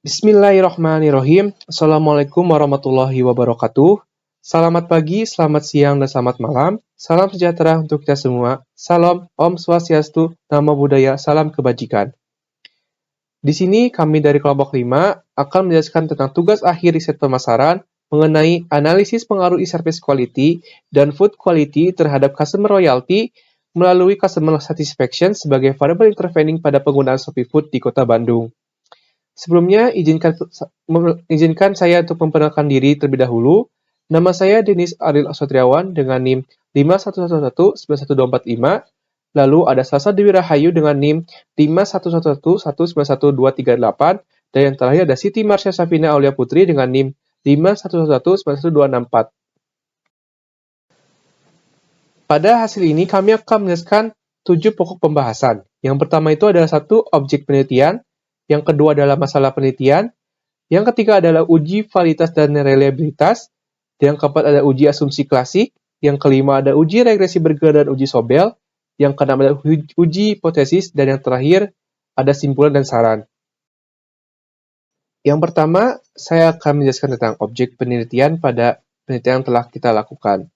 Bismillahirrahmanirrahim. Assalamualaikum warahmatullahi wabarakatuh. Selamat pagi, selamat siang, dan selamat malam. Salam sejahtera untuk kita semua. Salam, Om Swastiastu, Namo Buddhaya, salam kebajikan. Di sini kami dari kelompok 5 akan menjelaskan tentang tugas akhir riset pemasaran mengenai analisis pengaruh e-service quality dan food quality terhadap customer loyalty melalui customer satisfaction sebagai variable intervening pada penggunaan Shopee Food di Kota Bandung. Sebelumnya, izinkan saya untuk memperkenalkan diri terlebih dahulu. Nama saya Denis Aril Asotriawan dengan NIM 5111911245. Lalu ada Salsa Dewi Rahayu dengan NIM 5111191238. Dan yang terakhir ada Siti Marsha Safina Aulia Putri dengan NIM 5111191264. Pada hasil ini kami akan menjelaskan 7 pokok pembahasan. Yang pertama itu adalah 1. Objek penelitian. Yang kedua adalah masalah penelitian. Yang ketiga adalah uji validitas dan reliabilitas. Yang keempat ada uji asumsi klasik. Yang kelima ada uji regresi Berger dan uji Sobel. Yang keenam ada uji hipotesis. Dan yang terakhir ada simpulan dan saran. Yang pertama, saya akan menjelaskan tentang objek penelitian pada penelitian yang telah kita lakukan.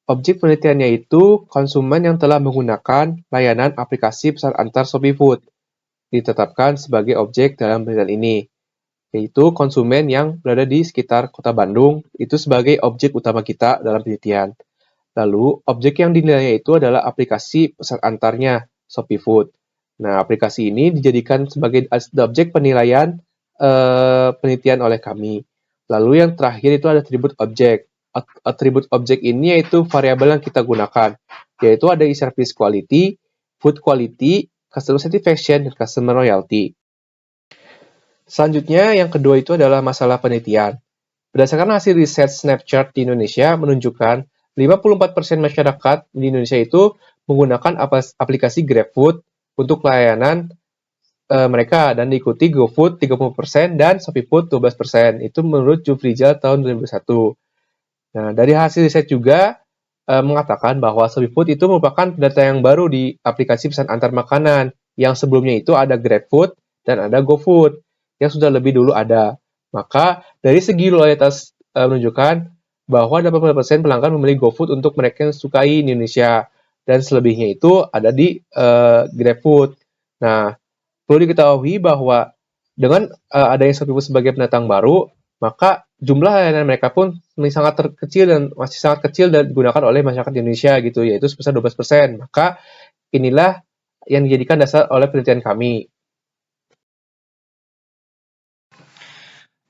Objek penelitiannya itu konsumen yang telah menggunakan layanan aplikasi pesan antar Shopee Food ditetapkan sebagai objek dalam penelitian ini, yaitu konsumen yang berada di sekitar Kota Bandung, itu sebagai objek utama kita dalam penelitian. Lalu, objek yang dinilai itu adalah aplikasi pesan antarnya, Shopee Food. Nah, aplikasi ini dijadikan sebagai objek penilaian penelitian oleh kami. Lalu yang terakhir itu ada atribut objek. Atribut objek ini yaitu variabel yang kita gunakan, yaitu ada e-service quality, food quality, customer satisfaction, dan customer loyalty. Selanjutnya, yang kedua itu adalah masalah penelitian. Berdasarkan hasil riset Snapchat di Indonesia menunjukkan 54% masyarakat di Indonesia itu menggunakan aplikasi GrabFood untuk layanan mereka, dan diikuti GoFood 30% dan ShopeeFood 12%. Itu menurut Jufrizal tahun 2001. Nah, dari hasil riset juga mengatakan bahwa ShopeeFood itu merupakan data yang baru di aplikasi pesan antar makanan, yang sebelumnya itu ada GrabFood dan ada GoFood, yang sudah lebih dulu ada. Maka, dari segi loyalitas menunjukkan bahwa 80% pelanggan memilih GoFood untuk mereka yang sukai di Indonesia, dan selebihnya itu ada di GrabFood. Nah, perlu diketahui bahwa dengan adanya ShopeeFood sebagai pendatang baru, maka jumlah layanan mereka pun masih sangat kecil dan digunakan oleh masyarakat Indonesia gitu, yaitu sebesar 12%. Maka inilah yang dijadikan dasar oleh penelitian kami.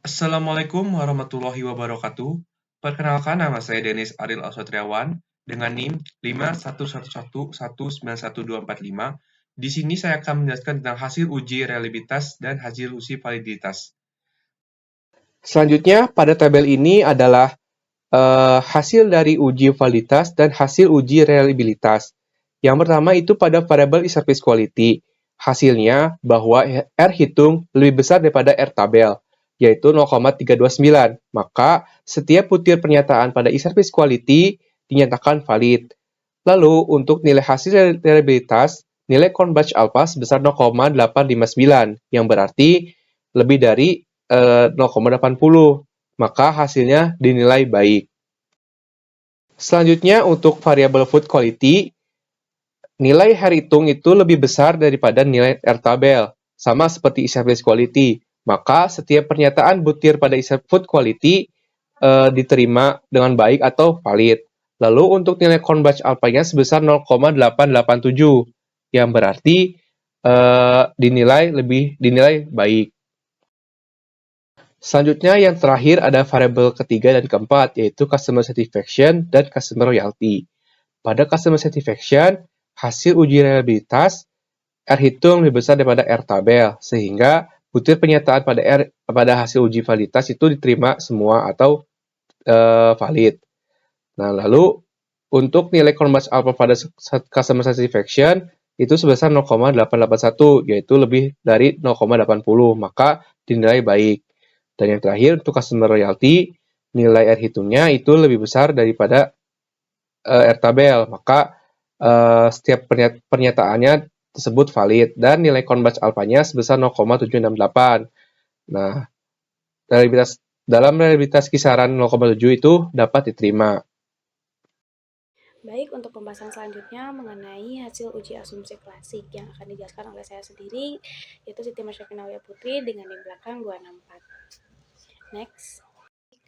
Assalamualaikum warahmatullahi wabarakatuh. Perkenalkan, nama saya Denis Aril Asotriawan dengan NIM 5111191245. Di sini saya akan menjelaskan tentang hasil uji reliabilitas dan hasil uji validitas. Selanjutnya, pada tabel ini adalah hasil dari uji validitas dan hasil uji reliabilitas. Yang pertama itu pada variabel e-service quality. Hasilnya bahwa R hitung lebih besar daripada R tabel, yaitu 0,329. Maka, setiap butir pernyataan pada e-service quality dinyatakan valid. Lalu, untuk nilai hasil reliabilitas, nilai Cronbach alpha sebesar 0,859, yang berarti lebih dari 0,80. Maka hasilnya dinilai baik. Selanjutnya, untuk variabel food quality, nilai R hitung itu lebih besar daripada nilai R tabel, sama seperti e-service quality. Maka setiap pernyataan butir pada food quality diterima dengan baik atau valid. Lalu untuk nilai Cronbach alpha-nya sebesar 0,887, yang berarti dinilai baik. Selanjutnya yang terakhir ada variabel ketiga dan keempat, yaitu customer satisfaction dan customer loyalty. Pada customer satisfaction, hasil uji reliabilitas R hitung lebih besar daripada R tabel, sehingga butir pernyataan pada hasil uji validitas itu diterima semua atau valid. Nah, lalu untuk nilai Cronbach alpha pada customer satisfaction itu sebesar 0,881, yaitu lebih dari 0,80, maka dinilai baik. Dan yang terakhir untuk customer loyalty, nilai R hitungnya itu lebih besar daripada R tabel, maka setiap pernyataannya tersebut valid, dan nilai Cronbach alpha-nya sebesar 0,768. Nah, dalam reliabilitas kisaran 0,7 itu dapat diterima. Baik, untuk pembahasan selanjutnya mengenai hasil uji asumsi klasik yang akan dijelaskan oleh saya sendiri, yaitu Siti Masyarakat Putri dengan di belakang 264. Next.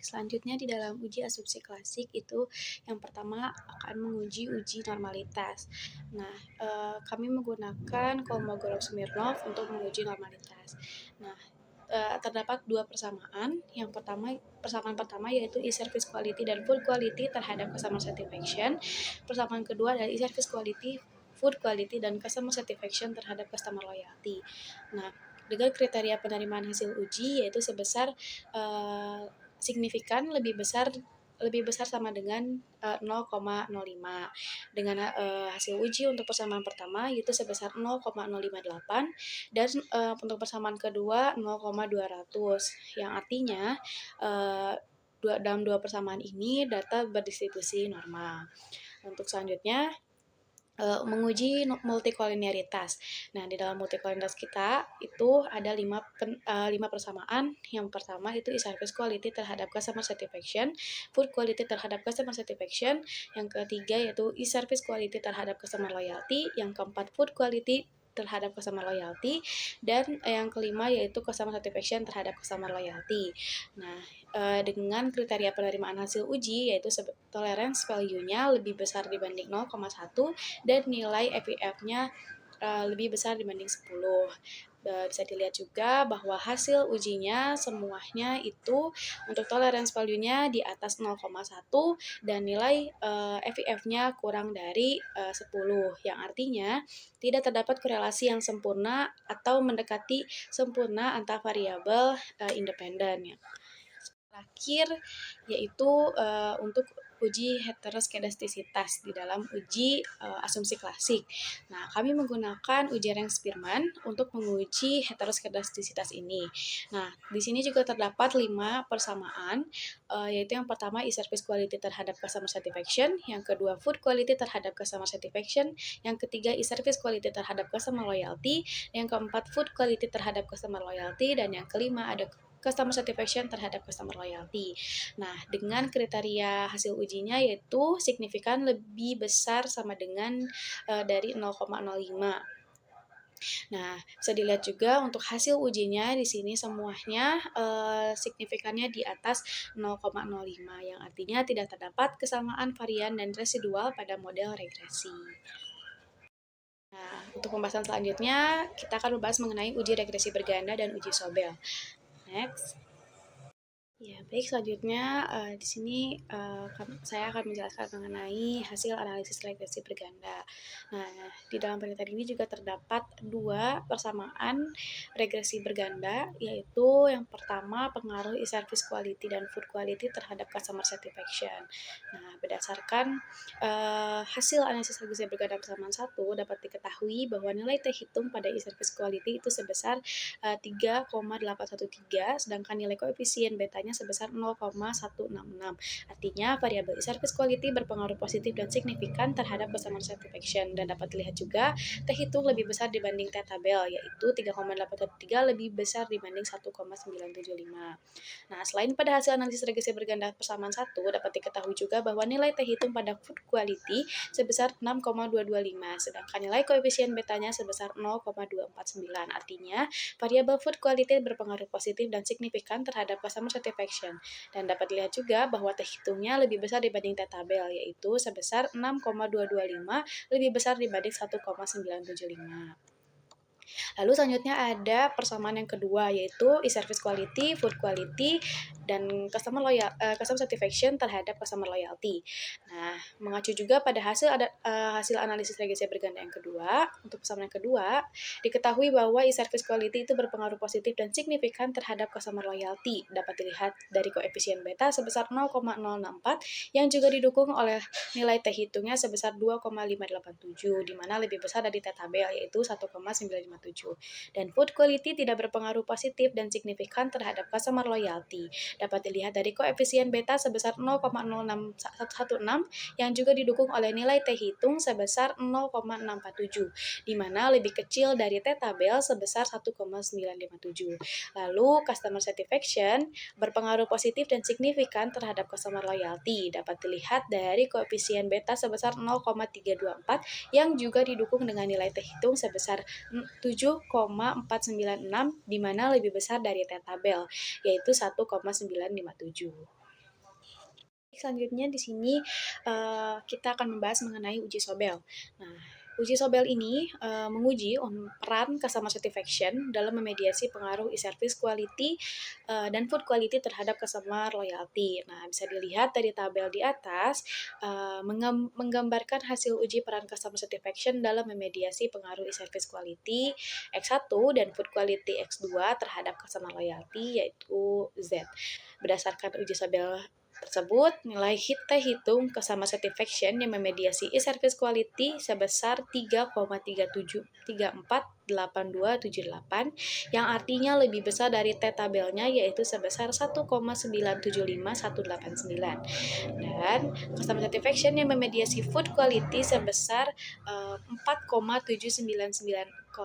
Selanjutnya di dalam uji asumsi klasik itu yang pertama akan menguji uji normalitas. Nah, kami menggunakan Kolmogorov-Smirnov untuk menguji normalitas. Nah, terdapat dua persamaan. Yang persamaan pertama yaitu e-service quality dan food quality terhadap customer satisfaction. Persamaan kedua adalah e-service quality, food quality, dan customer satisfaction terhadap customer loyalty. Nah, dengan kriteria penerimaan hasil uji yaitu sebesar signifikan lebih besar sama dengan 0,05. Dengan hasil uji untuk persamaan pertama yaitu sebesar 0,058 dan untuk persamaan kedua 0,200 yang artinya dalam dua persamaan ini data berdistribusi normal. Untuk selanjutnya menguji multikoliniaritas. Nah, di dalam multikoliniaritas kita itu ada 5 persamaan. Yang pertama itu e-service quality terhadap customer satisfaction, food quality terhadap customer satisfaction, yang ketiga yaitu e-service quality terhadap customer loyalty, yang keempat food quality terhadap customer loyalty, dan yang kelima yaitu customer satisfaction terhadap customer loyalty. Nah, dengan kriteria penerimaan hasil uji yaitu tolerance value-nya lebih besar dibanding 0,1 dan nilai FIF-nya lebih besar dibanding 10. Bisa dilihat juga bahwa hasil ujinya semuanya itu untuk tolerance value-nya di atas 0,1 dan nilai FIF-nya kurang dari 10, yang artinya tidak terdapat korelasi yang sempurna atau mendekati sempurna antar variabel independen. Terakhir yaitu untuk uji heteroskedastisitas di dalam uji asumsi klasik. Nah, kami menggunakan uji Renz-Spearman untuk menguji heteroskedastisitas ini. Nah, di sini juga terdapat 5 persamaan, yaitu yang pertama e-service quality terhadap customer satisfaction, yang kedua food quality terhadap customer satisfaction, yang ketiga e-service quality terhadap customer loyalty, yang keempat food quality terhadap customer loyalty, dan yang kelima ada customer satisfaction terhadap customer loyalty. Nah, dengan kriteria hasil ujinya yaitu signifikan lebih besar sama dengan dari 0,05. Nah, bisa dilihat juga untuk hasil ujinya di sini semuanya signifikannya di atas 0,05 yang artinya tidak terdapat kesamaan varian dan residual pada model regresi. Nah, untuk pembahasan selanjutnya kita akan membahas mengenai uji regresi berganda dan uji Sobel. Next. Ya, baik selanjutnya di sini saya akan menjelaskan mengenai hasil analisis regresi berganda. Nah, di dalam penelitian ini juga terdapat 2 persamaan regresi berganda, yaitu yang pertama pengaruh e-service quality dan food quality terhadap customer satisfaction. Nah, berdasarkan hasil analisis regresi berganda persamaan 1 dapat diketahui bahwa nilai T hitung pada e-service quality itu sebesar 3,813, sedangkan nilai koefisien betanya sebesar 0,166. Artinya, variabel e-service quality berpengaruh positif dan signifikan terhadap customer satisfaction, dan dapat dilihat juga T hitung lebih besar dibanding T tabel, yaitu 3,813 lebih besar dibanding 1,975. Nah, selain pada hasil analisis regresi berganda persamaan 1, dapat diketahui juga bahwa nilai T hitung pada food quality sebesar 6,225, sedangkan nilai koefisien betanya sebesar 0,249. Artinya, variabel food quality berpengaruh positif dan signifikan terhadap customer satisfaction, dan dapat dilihat juga bahwa T hitungnya lebih besar dibanding T tabel, yaitu sebesar 6,225 lebih besar dibanding 1,975. Lalu selanjutnya ada persamaan yang kedua yaitu e-service quality, food quality, dan customer satisfaction terhadap customer loyalty. Nah, mengacu juga pada hasil analisis regresi berganda yang kedua, untuk persamaan yang kedua, diketahui bahwa e-service quality itu berpengaruh positif dan signifikan terhadap customer loyalty. Dapat dilihat dari koefisien beta sebesar 0,064 yang juga didukung oleh nilai T hitungnya sebesar 2,587, di mana lebih besar dari T tabel yaitu 1,957. Dan food quality tidak berpengaruh positif dan signifikan terhadap customer loyalty. dapat dilihat dari koefisien beta sebesar 0,0616 yang juga didukung oleh nilai T hitung sebesar 0,647, di mana lebih kecil dari T tabel sebesar 1,957. Lalu, customer satisfaction berpengaruh positif dan signifikan terhadap customer loyalty, dapat dilihat dari koefisien beta sebesar 0,324 yang juga didukung dengan nilai T hitung sebesar 7,496, di mana lebih besar dari T tabel, yaitu 1,957. Selanjutnya di sini kita akan membahas mengenai uji Sobel. Nah, uji Sobel ini menguji peran customer satisfaction dalam memediasi pengaruh e-service quality dan food quality terhadap customer loyalty. Nah, bisa dilihat dari tabel di atas menggambarkan hasil uji peran customer satisfaction dalam memediasi pengaruh e-service quality X1 dan food quality X2 terhadap customer loyalty, yaitu Z. Berdasarkan uji Sobel tersebut, nilai T hitung customer satisfaction yang memediasi e-service quality sebesar 3,348278 yang artinya lebih besar dari T tabelnya, yaitu sebesar 1,975189. Dan customer satisfaction yang memediasi food quality sebesar 4,79907089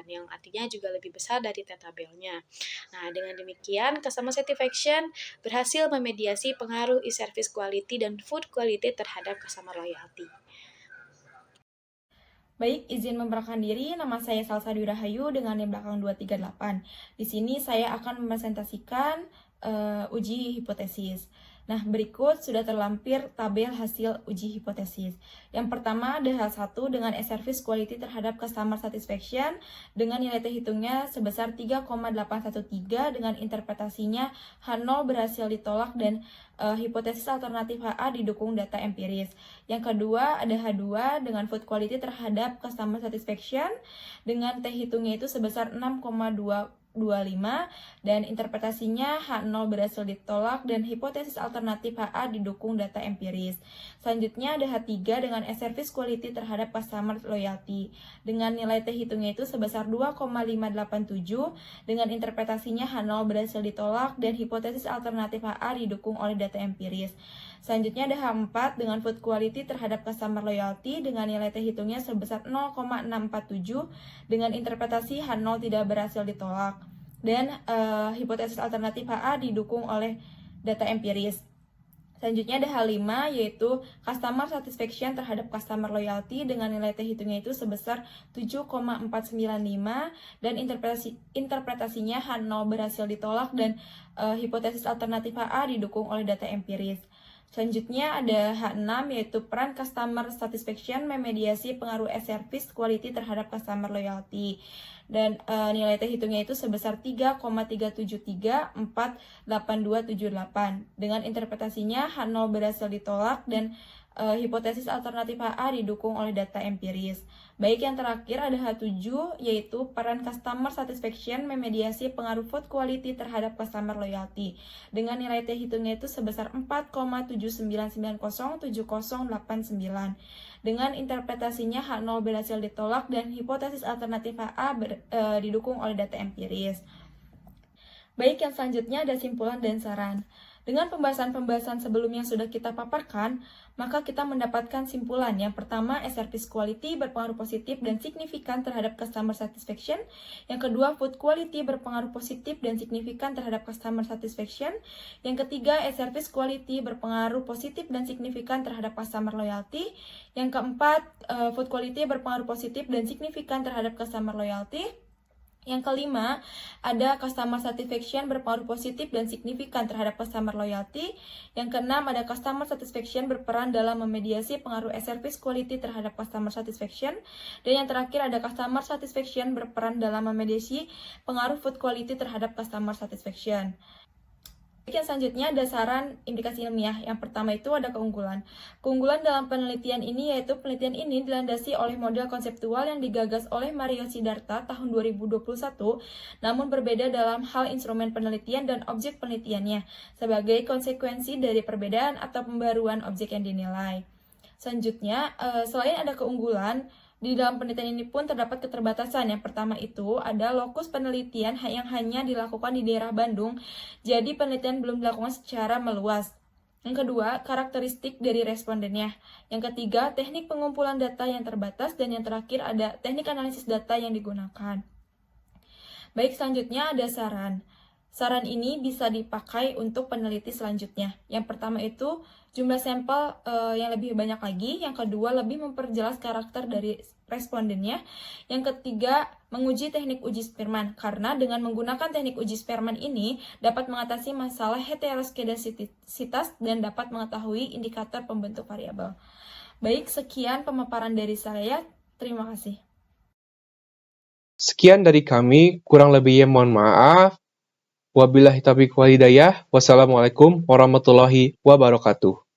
yang artinya juga lebih besar dari T tabelnya. Nah, dengan demikian customer satisfaction berhasil memediasi pengaruh e-service quality dan food quality terhadap customer loyalty. Baik, izin memperkenalkan diri, nama saya Salsa Dwi Rahayu dengan NIM belakang 238. Di sini saya akan mempresentasikan uji hipotesis. Nah, berikut sudah terlampir tabel hasil uji hipotesis. Yang pertama, DH1 dengan e-service quality terhadap customer satisfaction dengan nilai T hitungnya sebesar 3,813 dengan interpretasinya H0 berhasil ditolak dan hipotesis alternatif HA didukung data empiris. Yang kedua, ada H2 dengan food quality terhadap customer satisfaction dengan T hitungnya itu sebesar 6,225 dan interpretasinya H0 berhasil ditolak dan hipotesis alternatif HA didukung data empiris. Selanjutnya ada H3 dengan e-service quality terhadap customer loyalty dengan nilai T hitungnya itu sebesar 2,587 dengan interpretasinya H0 berhasil ditolak dan hipotesis alternatif HA didukung oleh data empiris. Selanjutnya ada H4 dengan food quality terhadap customer loyalty dengan nilai T hitungnya sebesar 0,647 dengan interpretasi H0 tidak berhasil ditolak dan hipotesis alternatif HA didukung oleh data empiris. Selanjutnya ada H5 yaitu customer satisfaction terhadap customer loyalty dengan nilai T hitungnya itu sebesar 7,495 dan interpretasinya H0 berhasil ditolak dan hipotesis alternatif HA didukung oleh data empiris. Selanjutnya ada H6 yaitu peran customer satisfaction memediasi pengaruh e-service quality terhadap customer loyalty dan nilai T hitungnya itu sebesar 3,373488278 dengan interpretasinya H0 berhasil ditolak dan hipotesis alternatif HA didukung oleh data empiris. Baik, yang terakhir ada H7 yaitu peran customer satisfaction memediasi pengaruh food quality terhadap customer loyalty dengan nilai T hitungnya itu sebesar 4,79907089 dengan interpretasinya H0 berhasil ditolak dan hipotesis alternatif HA didukung oleh data empiris. Baik, yang selanjutnya ada simpulan dan saran. Dengan pembahasan-pembahasan sebelumnya yang sudah kita paparkan, maka kita mendapatkan simpulan. Yang pertama, e-service quality berpengaruh positif dan signifikan terhadap customer satisfaction. Yang kedua, food quality berpengaruh positif dan signifikan terhadap customer satisfaction. Yang ketiga, e-service quality berpengaruh positif dan signifikan terhadap customer loyalty. Yang keempat, food quality berpengaruh positif dan signifikan terhadap customer loyalty. Yang kelima, ada customer satisfaction berpengaruh positif dan signifikan terhadap customer loyalty. Yang keenam, ada customer satisfaction berperan dalam memediasi pengaruh e-service quality terhadap customer satisfaction. Dan yang terakhir, ada customer satisfaction berperan dalam memediasi pengaruh food quality terhadap customer satisfaction. Yang selanjutnya ada saran implikasi ilmiah. Yang pertama itu ada keunggulan. Keunggulan dalam penelitian ini yaitu penelitian ini dilandasi oleh model konseptual yang digagas oleh Mario Siddhartha tahun 2021, namun berbeda dalam hal instrumen penelitian dan objek penelitiannya sebagai konsekuensi dari perbedaan atau pembaruan objek yang dinilai. Selanjutnya, selain ada keunggulan, Di dalam penelitian ini pun terdapat keterbatasan. Yang pertama itu ada lokus penelitian yang hanya dilakukan di daerah Bandung, jadi penelitian belum dilakukan secara meluas. Yang kedua, karakteristik dari respondennya. Yang ketiga, teknik pengumpulan data yang terbatas. Dan yang terakhir ada teknik analisis data yang digunakan. Baik, selanjutnya ada saran. Saran ini bisa dipakai untuk peneliti selanjutnya. Yang pertama itu jumlah sampel yang lebih banyak lagi. Yang kedua, lebih memperjelas karakter dari respondennya. Yang ketiga, menguji teknik uji Spearman. Karena dengan menggunakan teknik uji Spearman ini dapat mengatasi masalah heteroskedasitas dan dapat mengetahui indikator pembentuk variabel. Baik, sekian pemaparan dari saya. Terima kasih. Sekian dari kami, kurang lebihnya mohon maaf. Wabillahi taufiq wal hidayah. Wassalamualaikum warahmatullahi wabarakatuh.